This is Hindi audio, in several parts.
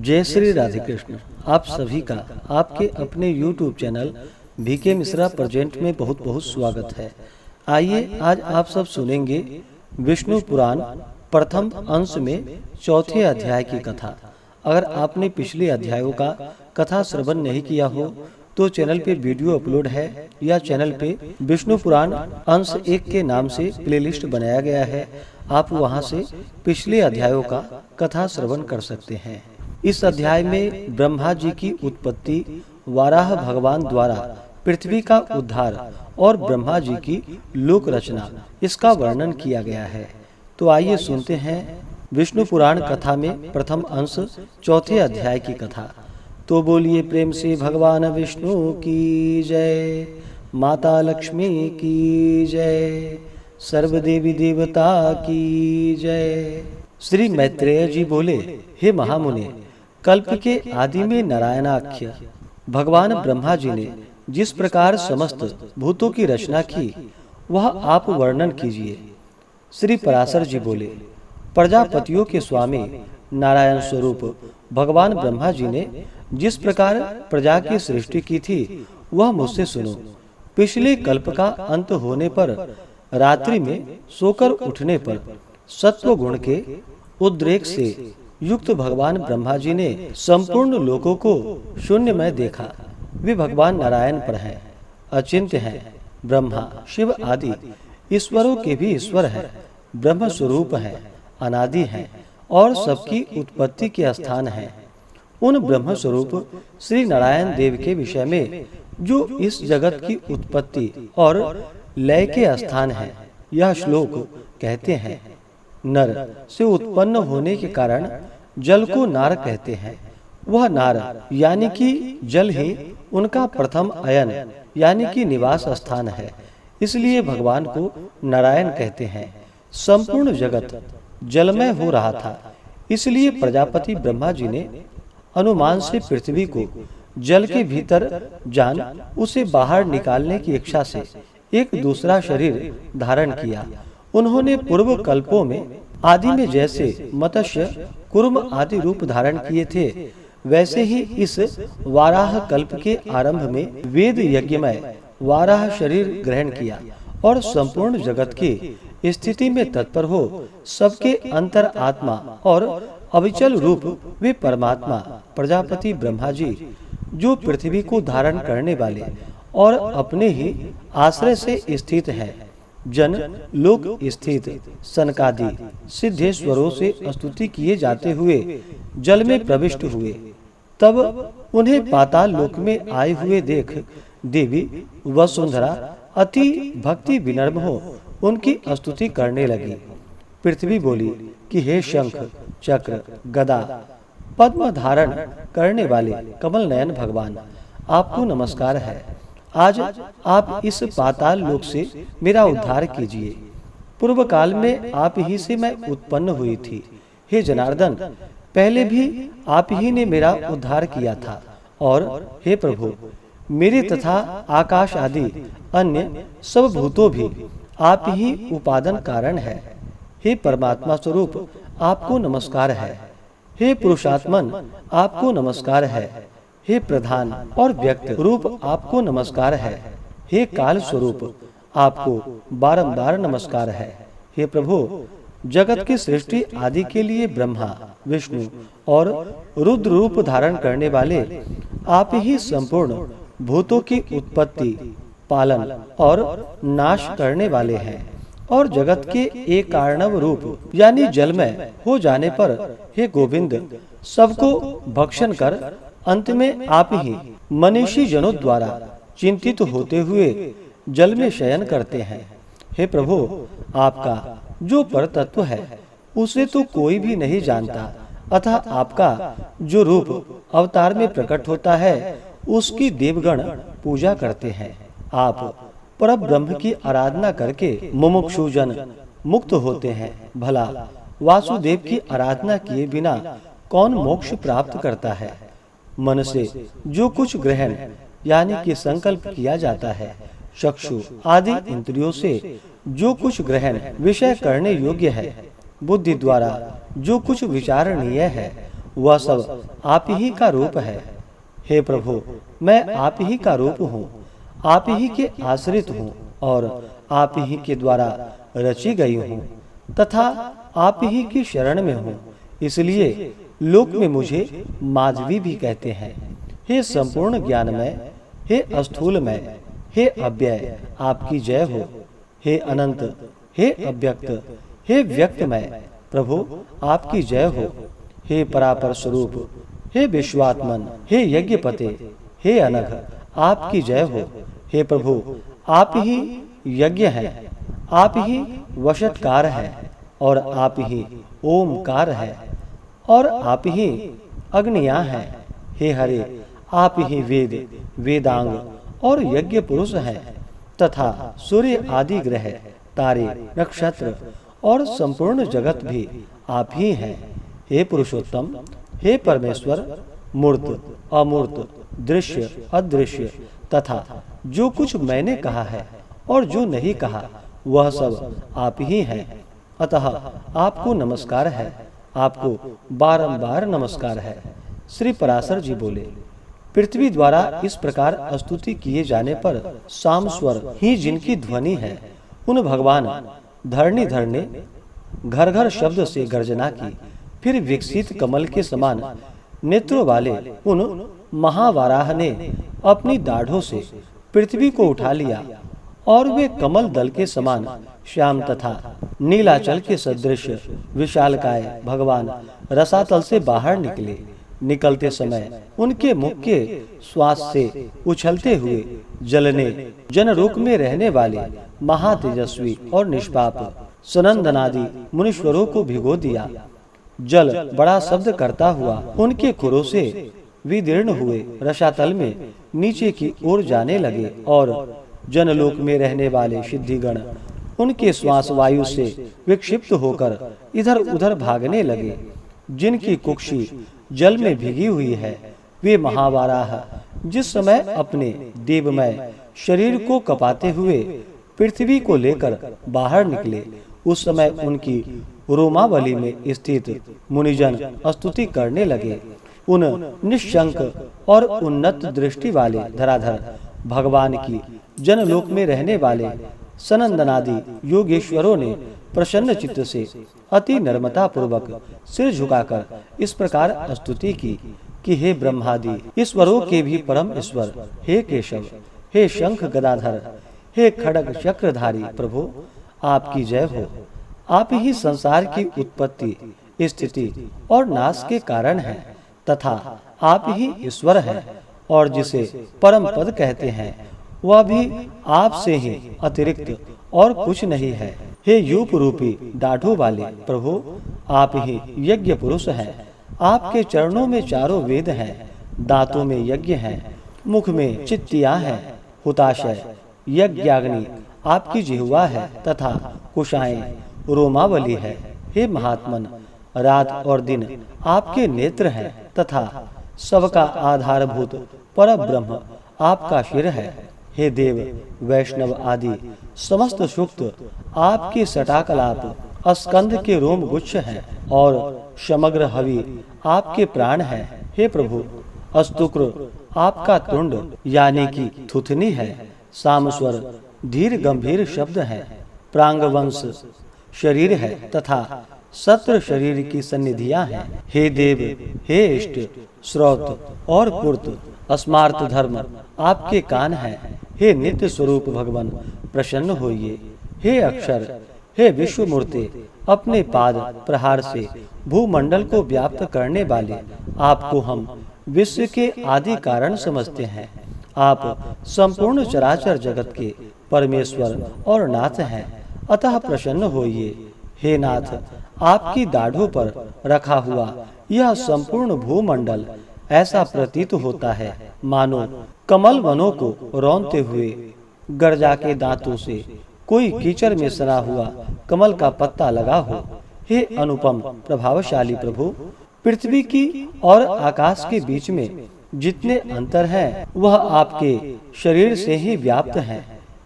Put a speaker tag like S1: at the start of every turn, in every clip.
S1: जय श्री राधे कृष्ण। आप सभी का आपके अपने YouTube channel VK Mishra present में बहुत बहुत स्वागत है। आइए आज आप सब सुनेंगे विष्णु पुराण प्रथम अंश में चौथे अध्याय की कथा। अगर आपने पिछले अध्यायों का कथा श्रवण नहीं किया हो तो चैनल पे वीडियो अपलोड है या चैनल पे विष्णु पुराण अंश 1 के नाम से प्लेलिस्ट बनाया गया है। आप वहां से पिछले अध्यायों का कथा श्रवण कर सकते हैं। इस अध्याय में ब्रह्मा जी की उत्पत्ति, वाराह भगवान द्वारा पृथ्वी का उद्धार और ब्रह्मा जी की लोक रचना इसका वर्णन किया गया है। तो आइए सुनते हैं विष्णु पुराण कथा में प्रथम अंश चौथे अध्याय की कथा। तो बोलिए प्रेम से भगवान विष्णु की जय, माता लक्ष्मी की जय, सर्व देवी देवता की जय। श्री मैत्रेय जी बोले, हे महामुनि, कल्प के आदि में नारायणाख्य भगवान ब्रह्मा जी ने जिस प्रकार समस्त भूतों की रचना की वह आप वर्णन कीजिए। श्री पराशर जी बोले, प्रजापतियों के स्वामी नारायण स्वरूप भगवान ब्रह्मा जी ने जिस प्रकार प्रजा की सृष्टि की थी वह मुझसे सुनो। पिछले कल्प का अंत होने पर रात्रि में सोकर उठने पर सत्व गुण के उद्रेक से युक्त भगवान ब्रह्मा जी ने संपूर्ण लोकों को शून्य में देखा। वे भगवान नारायण पर हैं, अचिंत्य हैं, ब्रह्मा शिव आदि ईश्वरों के भी ईश्वर हैं, ब्रह्म स्वरूप हैं, अनादि हैं और सबकी उत्पत्ति के स्थान हैं। उन ब्रह्म स्वरूप श्री नारायण देव के विषय में जो इस जगत की उत्पत्ति और लय के स्थान है, यह श्लोक कहते हैं। नर से उत्पन्न होने के कारण जल को नार कहते हैं। वह नार यानी कि जल ही उनका प्रथम अयन यानी कि निवास स्थान है, इसलिए भगवान को नारायण कहते हैं। संपूर्ण जगत जलमय हो रहा था, इसलिए प्रजापति ब्रह्मा जी ने अनुमान से पृथ्वी को जल के भीतर जान उसे बाहर निकालने की इच्छा से एक दूसरा शरीर धारण किया। उन्होंने पूर्व कल्पों में आदि में जैसे मत्स्य, कूर्म आदि रूप धारण किए थे, वैसे ही इस वाराह कल्प के आरंभ में वेद यज्ञमय वाराह शरीर ग्रहण किया और संपूर्ण जगत की स्थिति में तत्पर हो सबके अंतर आत्मा और अविचल रूप वे परमात्मा प्रजापति ब्रह्मा जी जो पृथ्वी को धारण करने वाले और अपने ही आश्रय से स्थित हैं, जन लोक स्थित सनकादि सिद्धेश्वरों से स्तुति किए जाते हुए जल में प्रविष्ट हुए। तब उन्हें पाताल लोक में आए हुए देख देवी वसुंधरा अति भक्ति विनम्र हो उनकी स्तुति करने लगी। पृथ्वी बोली कि हे शंख चक्र गदा पद्म धारण करने वाले कमल नयन भगवान, आपको नमस्कार है। आज आप इस पाताल लोक से मेरा उद्धार कीजिए। पूर्व काल में आप ही से मैं उत्पन्न हुई थी। हे जनार्दन, पहले भी आप ही ने मेरा उद्धार किया था और हे प्रभु, मेरे तथा आकाश आदि अन्य सब भूतों भी आप ही उपादान कारण है। हे परमात्मा स्वरूप, आपको नमस्कार है। हे पुरुषात्मन, आपको नमस्कार है। हे प्रधान और व्यक्त रूप, आपको नमस्कार है। हे काल स्वरूप, आपको बारंबार नमस्कार है। हे प्रभु, जगत की सृष्टि आदि के लिए ब्रह्मा विष्णु और रुद्र रूप धारण करने वाले आप ही संपूर्ण भूतों की उत्पत्ति, पालन और नाश करने वाले हैं और जगत के एक कारणव रूप यानी जलमय हो जाने पर हे गोविंद, सबको भक्षण कर अंत में आप ही मनीषी जनों द्वारा चिंतित होते हुए जल में शयन करते हैं। हे प्रभु, आपका जो पर तत्व है उसे तो कोई भी नहीं जानता, अतः आपका जो रूप अवतार में प्रकट होता है उसकी देवगण पूजा करते हैं। आप पर ब्रह्म की आराधना करके मुमुक्षु जन मुक्त होते हैं। भला वासुदेव की आराधना किए बिना कौन मोक्ष प्राप्त करता है? मन से जो कुछ ग्रहण यानी कि संकल्प किया जाता है, चक्षु आदि इंद्रियों से जो कुछ ग्रहण विषय करने योग्य है, बुद्धि द्वारा जो कुछ विचारणीय है वह सब आप ही का रूप है। हे प्रभु, मैं आप ही का रूप हूँ, आप ही के आश्रित हूँ और आप ही के द्वारा रची गई हूँ तथा आप ही की शरण में हूँ। इसलिए लोक में मुझे माधवी भी कहते हैं। हे संपूर्ण ज्ञानमय, हे अस्थूलमय, हे अव्यय, आपकी जय हो। हे अनंत, हे अव्यक्त, हे व्यक्तमय, प्रभु आपकी जय हो। हे परापर स्वरूप, हे विश्वात्मन, हे यज्ञपते, हे अनघ, आपकी जय हो। हे प्रभु, आप ही यज्ञ हैं, आप ही वशटकार हैं और आप ही ओमकार है और आप ही अग्नियां हैं। हे हरे, आप ही वेद, वेदांग और यज्ञ पुरुष हैं तथा सूर्य आदि ग्रह, तारे, नक्षत्र और संपूर्ण जगत भी आप ही हैं। हे पुरुषोत्तम, हे परमेश्वर, मूर्त, अमूर्त, दृश्य, अदृश्य तथा जो कुछ मैंने कहा है और जो नहीं कहा वह सब आप ही हैं। अतः आपको नमस्कार है, आपको बारंबार नमस्कार है। श्री पराशर जी बोले, पृथ्वी द्वारा इस प्रकार स्तुति किए जाने पर साम स्वर ही जिनकी ध्वनि है, उन भगवान धरणी ने घर घर शब्द से गर्जना की। फिर विकसित कमल के समान नेत्रों वाले उन महावाराह ने अपनी दाढ़ों से पृथ्वी को उठा लिया और वे कमल दल के समान श्याम तथा नीलाचल के सदृश विशालकाय भगवान रसातल से बाहर निकले। निकलते समय उनके मुख के श्वास से उछलते हुए जल ने जनरूप में रहने वाले महातेजस्वी और निष्पाप सनंदनादि मुनीश्वरों को भिगो दिया। जल बड़ा शब्द करता हुआ उनके खुरों से विदीर्ण हुए रसातल में नीचे की ओर जाने लगे और जनलोक में रहने वाले सिद्धिगण उनके श्वास वायु से विक्षिप्त होकर इधर उधर भागने लगे। जिनकी कुक्षी जल में भीगी हुई है, वे महावाराह जिस समय अपने देवमय शरीर को कपाते हुए पृथ्वी को लेकर बाहर निकले, उस समय उनकी रोमावली में स्थित मुनिजन स्तुति करने लगे। उन निशंक और उन्नत दृष्टि वाले धराधर भगवान की जनलोक में रहने वाले सनंदनादि योगेश्वरों ने प्रसन्न चित्त से अति नर्मता पूर्वक सिर झुकाकर इस प्रकार स्तुति की कि हे ब्रह्मादि ईश्वरों के भी परम ईश्वर, हे केशव, हे शंख गदाधर, हे खड्ग चक्रधारी प्रभु, आपकी जय हो। आप ही संसार की उत्पत्ति, स्थिति और नाश के कारण हैं तथा आप ही ईश्वर हैं और जिसे परम पद कहते हैं वह भी आपसे ही अतिरिक्त और कुछ नहीं है। हे यूप रूपी दाढ़ों वाले प्रभु, आप ही यज्ञ पुरुष हैं। आपके चरणों में चारों वेद हैं, दांतों में यज्ञ हैं, मुख में चित्तियां हैं, हुताशय यज्ञाग्नि आपकी जिह्वा है तथा कुशाएं रोमावली है। हे महात्मन, रात और दिन आपके नेत्र हैं तथा सबका आधारभूत परब्रह्म आपका शिर है। हे देव, वैष्णव आदि समस्त सुक्त आपके सटाकलाप स्कंध के रोम गुच्छ हैं और समग्र हवि आपके प्राण हैं। हे प्रभु, अस्तुक्र आपका तुंड यानी कि थुथनी है। सामस्वर धीर गंभीर शब्द है। प्रांगवंश शरीर है तथा सत्र शरीर की सन्निधियां हैं। हे देव, हे इष्ट, श्रौत और पूर्त अस्मार्त धर्म आपके कान हैं। हे नित्य स्वरूप भगवान, प्रसन्न होइए। हे अक्षर, हे विश्वमूर्ति, अपने पाद प्रहार से भूमंडल को व्याप्त करने वाले आपको हम विश्व के आदि कारण समझते हैं। आप संपूर्ण चराचर जगत के परमेश्वर और नाथ हैं, अतः प्रसन्न होइए। हे नाथ, आपकी दाढ़ों पर रखा हुआ यह संपूर्ण भूमंडल ऐसा प्रतीत होता है मानो कमल वनों को रौंदते हुए गर्जा के दांतों से कोई कीचड़ में सना हुआ कमल का पत्ता लगा हो। हे अनुपम प्रभावशाली प्रभु, पृथ्वी की और आकाश के बीच में जितने अंतर हैं वह आपके शरीर से ही व्याप्त हैं।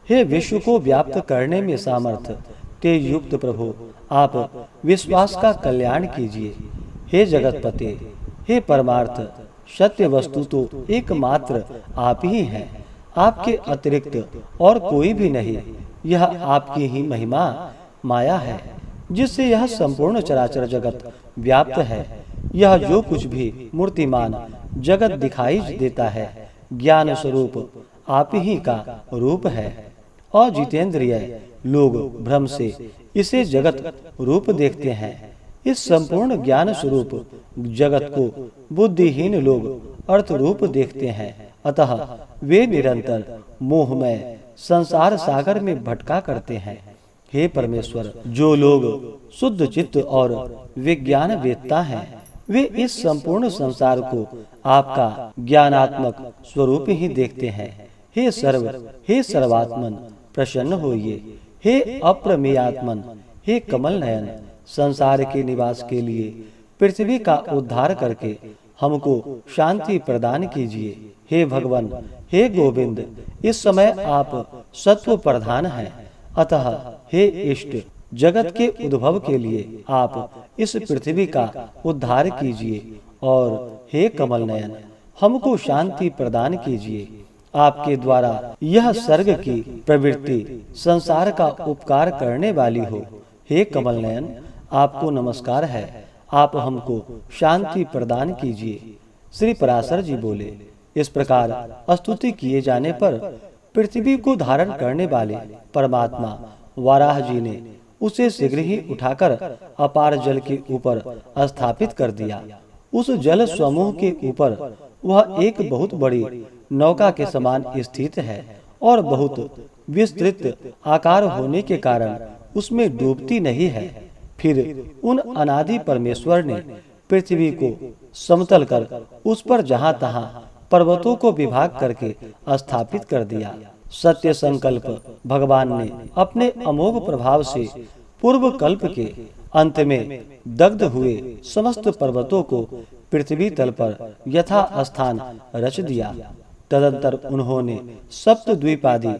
S1: हे विश्व को व्याप्त करने में सामर्थ्य ते युक्त प्रभु, आप विश्वास का कल्याण कीजिए। हे जगतपते, हे परमार्थ सत्य वस्तु तो एकमात्र आप ही हैं, आपके अतिरिक्त और कोई भी नहीं। यह आपकी ही महिमा माया है जिससे यह संपूर्ण चराचर जगत व्याप्त है। यह जो कुछ भी मूर्तिमान जगत दिखाई देता है ज्ञान स्वरूप आप ही का रूप है। और जितेंद्रिय लोग भ्रम से इसे जगत रूप देखते हैं। इस संपूर्ण ज्ञान स्वरूप जगत को बुद्धिहीन लोग अर्थ रूप देखते हैं। अतः वे निरंतर मोहमय संसार सागर में भटका करते हैं। हे परमेश्वर, जो लोग शुद्ध चित्त और विज्ञान वेत्ता हैं, वे इस संपूर्ण संसार को आपका ज्ञानात्मक स्वरूप ही देखते हैं। हे सर्वात्मन प्रसन्न होइए। हे अप्रमेयात्मन, हे कमल नयन, संसार के निवास के लिए पृथ्वी का उद्धार करके हमको शांति प्रदान कीजिए। हे भगवान, हे गोविंद, इस समय आप सत्व प्रधान हैं। अतः हे इष्ट, जगत के उद्भव के लिए आप इस पृथ्वी का उद्धार कीजिए। और हे कमल नयन, हमको शांति प्रदान कीजिए। आपके द्वारा यह सर्ग की प्रवृत्ति संसार का उपकार करने वाली हो। हे कमल नयन, आपको नमस्कार है, आप हमको शांति प्रदान कीजिए। श्री पराशर जी बोले, इस प्रकार स्तुति किए जाने पर पृथ्वी को धारण करने वाले परमात्मा वाराह जी ने उसे शीघ्र ही उठाकर अपार जल के ऊपर स्थापित कर दिया। उस जल समूह के ऊपर वह एक बहुत बड़ी नौका के समान स्थित है और बहुत विस्तृत आकार होने के कारण उसमें डूबती नहीं है। फिर उन अनादि परमेश्वर ने पृथ्वी को समतल कर उस पर जहाँ तहाँ पर्वतों को विभाग करके स्थापित कर दिया। सत्य संकल्प भगवान ने अपने अमोघ प्रभाव से पूर्व कल्प के अंत में दग्ध हुए समस्त पर्वतों को पृथ्वी तल पर यथा स्थान रच दिया। तदंतर उन्होंने सप्त द्वीपादि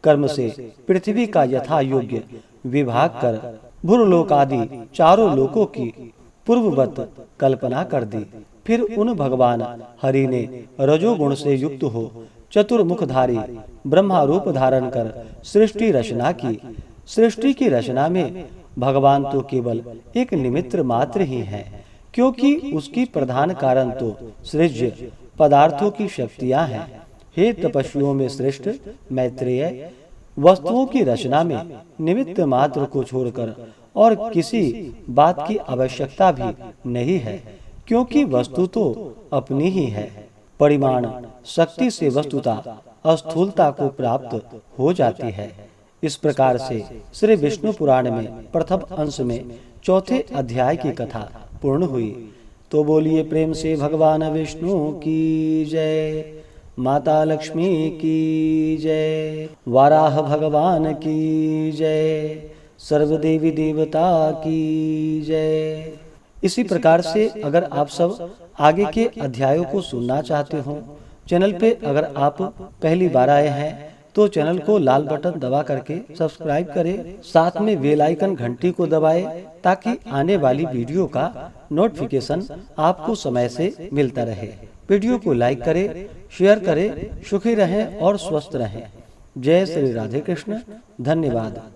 S1: कर्म से पृथ्वी का यथा योग्य विभाग कर भूलोकादि चारों लोकों की पूर्ववत कल्पना कर दी। फिर उन भगवान हरि ने रजोगुण से युक्त हो चतुर्मुखधारी ब्रह्मा रूप धारण कर सृष्टि रचना की। सृष्टि की रचना में भगवान तो केवल एक निमित्त मात्र ही हैं, क्योंकि उसकी प्रधान कारण तो सृज्य पदार्थों की शक्तियां हैं। हे तपस्वियों में श्रेष्ठ मैत्रेय, वस्तुओं की रचना में निमित्त मात्र को छोड़कर और किसी बात की आवश्यकता भी नहीं है, क्योंकि वस्तु तो अपनी ही है। परिमाण शक्ति से वस्तुता स्थूलता को प्राप्त हो जाती है। इस प्रकार से श्री विष्णु पुराण में प्रथम अंश में चौथे अध्याय की कथा पूर्ण हुई। तो बोलिए प्रेम से भगवान विष्णु की जय, माता लक्ष्मी की जय, वाराह भगवान की जय, सर्वदेवी देवता की जय। इसी प्रकार से अगर आप सब आगे के अध्यायों को सुनना चाहते हो, चैनल पे अगर आप पहली बार आए हैं तो चैनल को लाल बटन दबा करके सब्सक्राइब करें, साथ में बेल आइकन घंटी को दबाएं ताकि आने वाली वीडियो का नोटिफिकेशन आपको समय से मिलता रहे। वीडियो को लाइक करें, शेयर करें। सुखी रहें और स्वस्थ रहें। जय श्री राधे कृष्ण। धन्यवाद।